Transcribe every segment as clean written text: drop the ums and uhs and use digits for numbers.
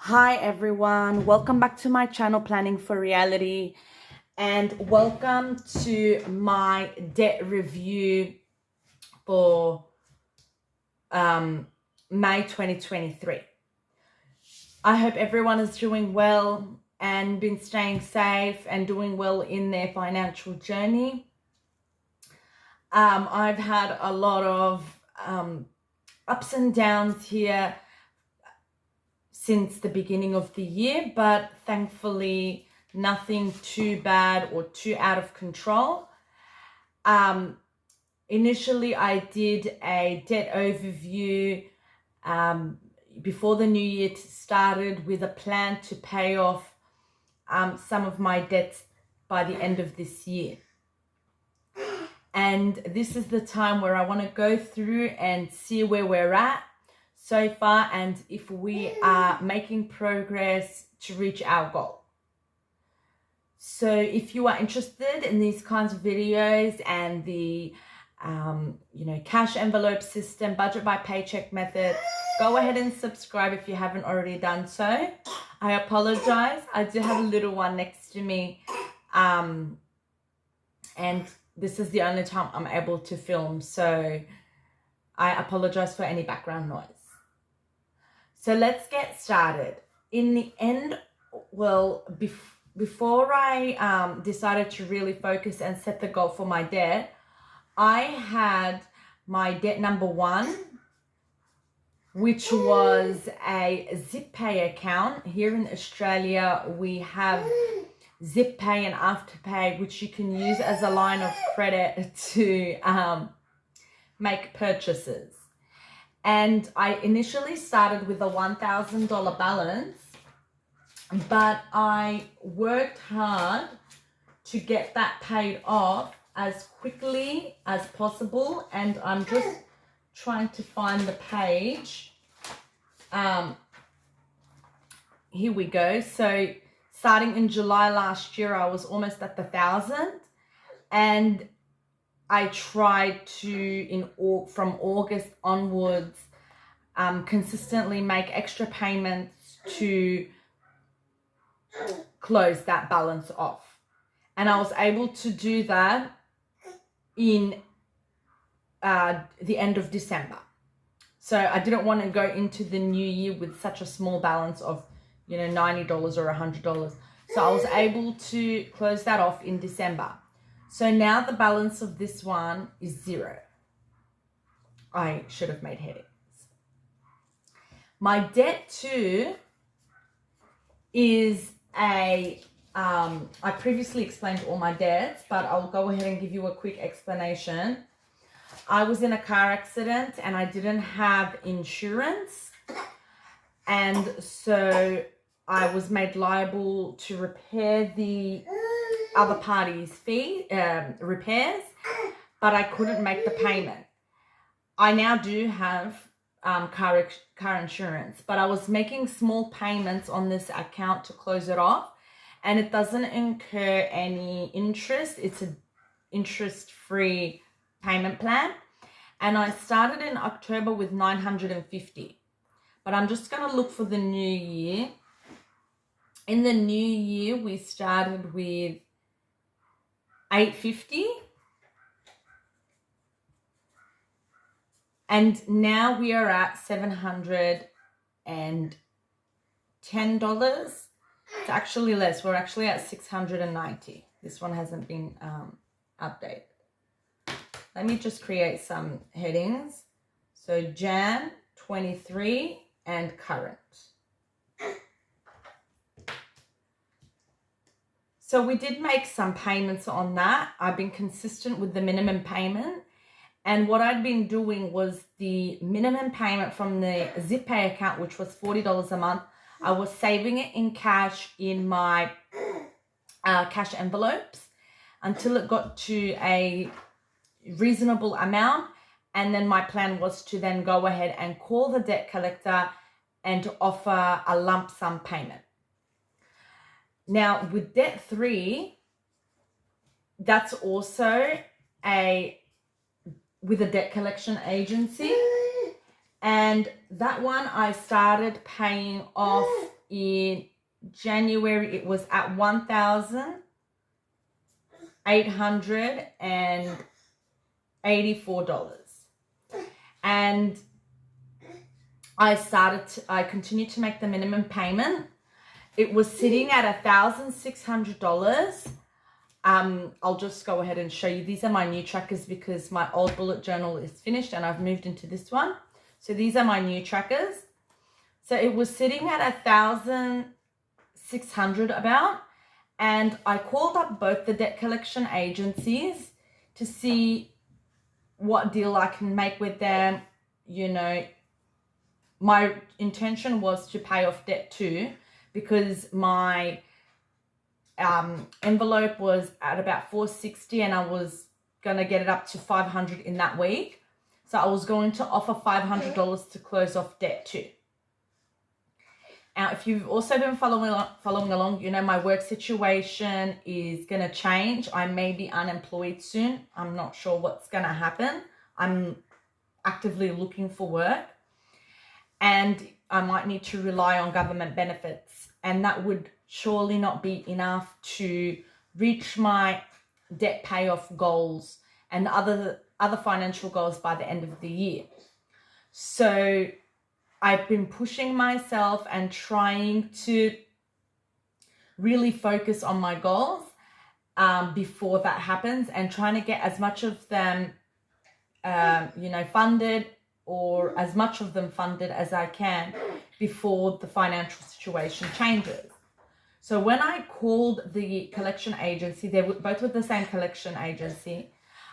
Hi everyone, welcome back to my channel Planning for Reality, and welcome to my debt review for May 2023. I hope everyone is doing well and been staying safe and doing well in their financial journey. I've had a lot of ups and downs here since the beginning of the year, but thankfully nothing too bad or too out of control. Initially, I did a debt overview before the new year started with a plan to pay off some of my debts by the end of this year. And this is the time where I want to go through and see where we're at so far and if we are making progress to reach our goal. So if you are interested in these kinds of videos and the cash envelope system, budget by paycheck method, go ahead and subscribe if you haven't already done so. I apologize, I do have a little one next to me, and this is the only time I'm able to film, so I apologize for any background noise. So let's get started. In the end, before I decided to really focus and set the goal for my debt, I had my debt number one, which was a ZipPay account. Here in Australia, we have ZipPay and Afterpay, which you can use as a line of credit to make purchases. And I initially started with a $1,000 balance, but I worked hard to get that paid off as quickly as possible. And I'm just trying to find the page. Here we go. So starting in July last year, I was almost at the 1,000, and I tried to, from August onwards, consistently make extra payments to close that balance off. And I was able to do that in the end of December. So I didn't want to go into the new year with such a small balance of, $90 or $100. So I was able to close that off in December. So now the balance of this one is 0. I should have made headings. My debt 2 is I previously explained all my debts, but I'll go ahead and give you a quick explanation. I was in a car accident and I didn't have insurance. And so I was made liable to repair the other party's repairs, but I couldn't make the payment. I now do have car insurance, but I was making small payments on this account to close it off, and it doesn't incur any interest. It's an interest-free payment plan, and I started in October with $950, but I'm just going to look for the new year. In the new year, we started with $850. And now we are at $710. It's actually less. We're actually at $690. This one hasn't been updated. Let me just create some headings. So Jan 23 and current. So we did make some payments on that. I've been consistent with the minimum payment. And what I'd been doing was the minimum payment from the ZipPay account, which was $40 a month. I was saving it in cash in my cash envelopes until it got to a reasonable amount. And then my plan was to then go ahead and call the debt collector and to offer a lump sum payment. Now with debt 3, that's also with a debt collection agency, and that one I started paying off in January, it was at $1,884. And I continued to make the minimum payment. It was sitting at $1,600. I'll just go ahead and show you. These are my new trackers because my old bullet journal is finished and I've moved into this one. So these are my new trackers. So it was sitting at $1,600 about, and I called up both the debt collection agencies to see what deal I can make with them. You know, my intention was to pay off debt too, because my envelope was at about $460 and I was going to get it up to $500 in that week. So I was going to offer $500 to close off debt too. Now, if you've also been following along, you know my work situation is going to change. I may be unemployed soon. I'm not sure what's going to happen. I'm actively looking for work, and I might need to rely on government benefits, and that would surely not be enough to reach my debt payoff goals and other financial goals by the end of the year. So I've been pushing myself and trying to really focus on my goals before that happens, and trying to get as much of them funded, or as much of them funded as I can before the financial situation changes. So when I called the collection agency, they were both with the same collection agency,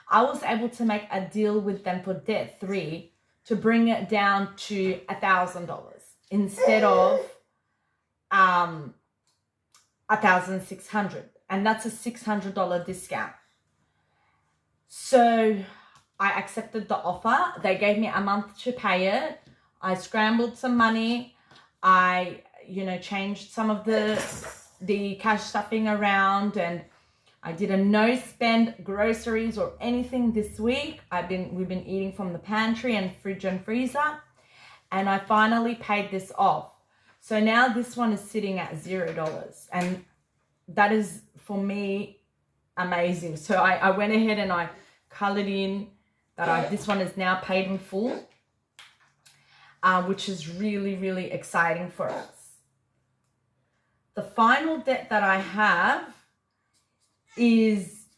I was able to make a deal with them for debt 3 to bring it down to $1,000 instead of $1,600, and that's a $600 discount. So I accepted the offer. They gave me a month to pay it. I scrambled some money. I, changed some of the cash stuffing around, and I did a no spend groceries or anything this week. We've been eating from the pantry and fridge and freezer, and I finally paid this off. So now this one is sitting at $0, and that is for me amazing. So I went ahead and I colored in that this one is now paid in full, which is really, really exciting for us. The final debt that I have is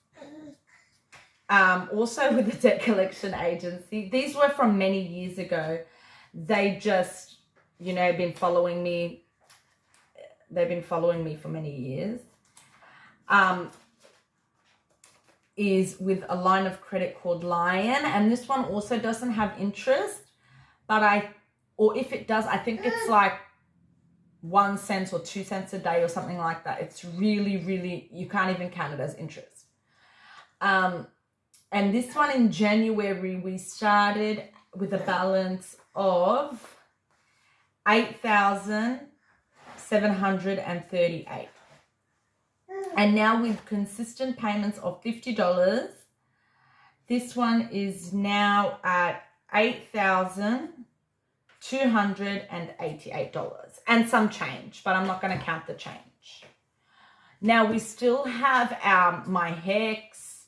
also with the debt collection agency. These were from many years ago. They just, been following me. They've been following me for many years. Is with a line of credit called Lion, and this one also doesn't have interest, but if it does, I think it's like 1 cent or 2 cents a day or something like that. It's really, really, you can't even count it as interest. And this one in January, we started with a balance of $8,738. And now with consistent payments of $50, this one is now at $8,288 and some change, but I'm not going to count the change. Now we still have my HECS,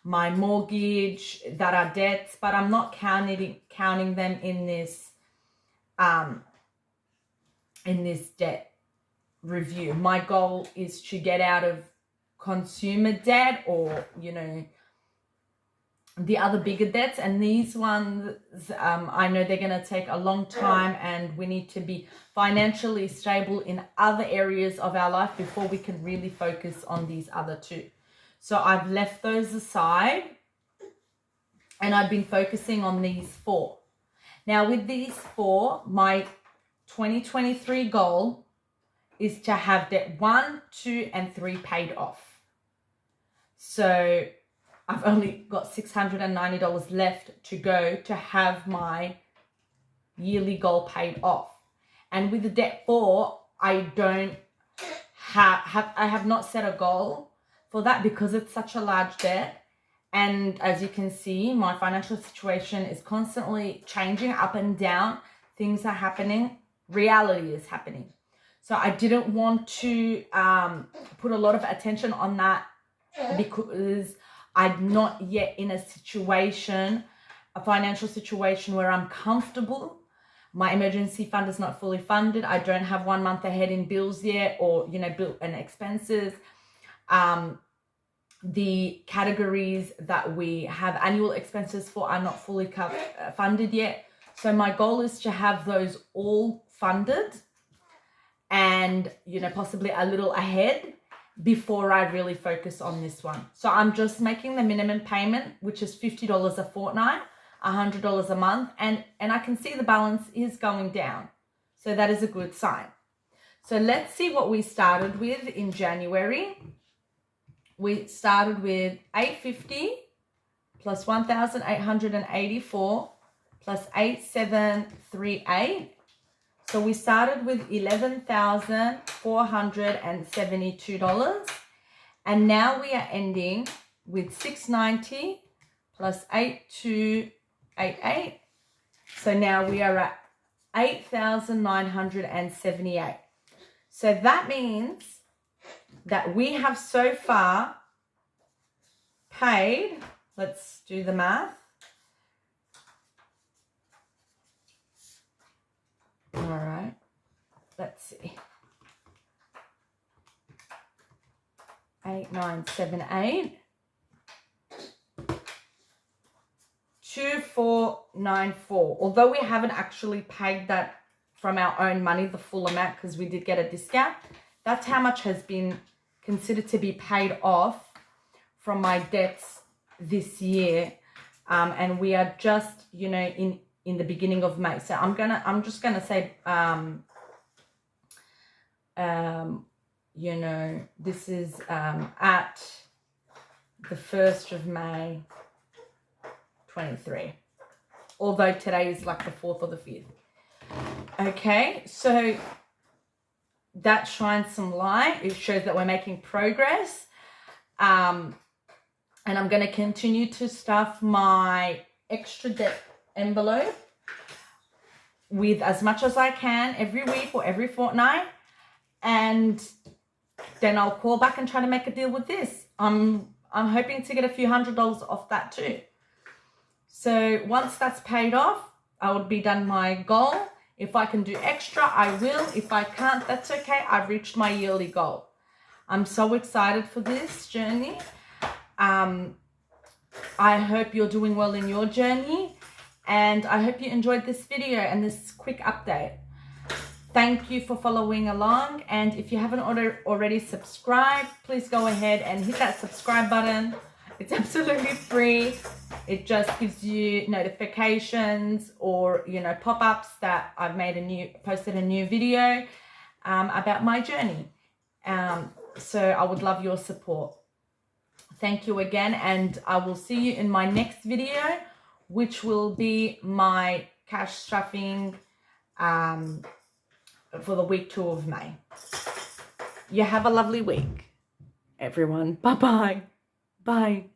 my mortgage that are debts, but I'm not counting them in this debt review. My goal is to get out of consumer debt, or the other bigger debts, and these ones I know they're going to take a long time, and we need to be financially stable in other areas of our life before we can really focus on these other two. So I've left those aside, and I've been focusing on these 4. Now with these 4, my 2023 goal is to have debt 1, 2, and 3 paid off. So I've only got $690 left to go to have my yearly goal paid off. And with the debt 4, I have not set a goal for that because it's such a large debt. And as you can see, my financial situation is constantly changing up and down. Things are happening. Reality is happening. So I didn't want to put a lot of attention on that because I'm not yet in a financial situation where I'm comfortable. My emergency fund is not fully funded. I don't have 1 month ahead in bills yet, or, bill and expenses. The categories that we have annual expenses for are not fully funded yet. So my goal is to have those all funded and, possibly a little ahead before I really focus on this one. So I'm just making the minimum payment, which is $50 a fortnight, $100 a month, and I can see the balance is going down. So that is a good sign. So let's see what we started with in January. We started with $850 plus $1,884 plus $8,738. So we started with $11,472, and now we are ending with $690 plus $8,288. So now we are at $8,978. So that means that we have so far paid, let's do the math. All right, let's see. 8,978. 2,494. Although we haven't actually paid that from our own money, the full amount, because we did get a discount, that's how much has been considered to be paid off from my debts this year. And we are just, in the beginning of May. So I'm just gonna say, this is at the 1st of May 23. Although today is like the 4th or the 5th. Okay, so that shines some light. It shows that we're making progress. And I'm going to continue to stuff my extra debt envelope with as much as I can every week or every fortnight. And then I'll call back and try to make a deal with this. I'm hoping to get a few $100s off that too. So once that's paid off, I would be done my goal. If I can do extra, I will. If I can't, that's okay. I've reached my yearly goal. I'm so excited for this journey. I hope you're doing well in your journey, and I hope you enjoyed this video and this quick update. Thank you for following along, and if you haven't already subscribed, please go ahead and hit that subscribe button. It's absolutely free. It just gives you notifications or, pop-ups that I've posted a new video about my journey. So I would love your support. Thank you again, and I will see you in my next video, which will be my cash stuffing for the week 2 of May. You have a lovely week, everyone. Bye-bye. Bye.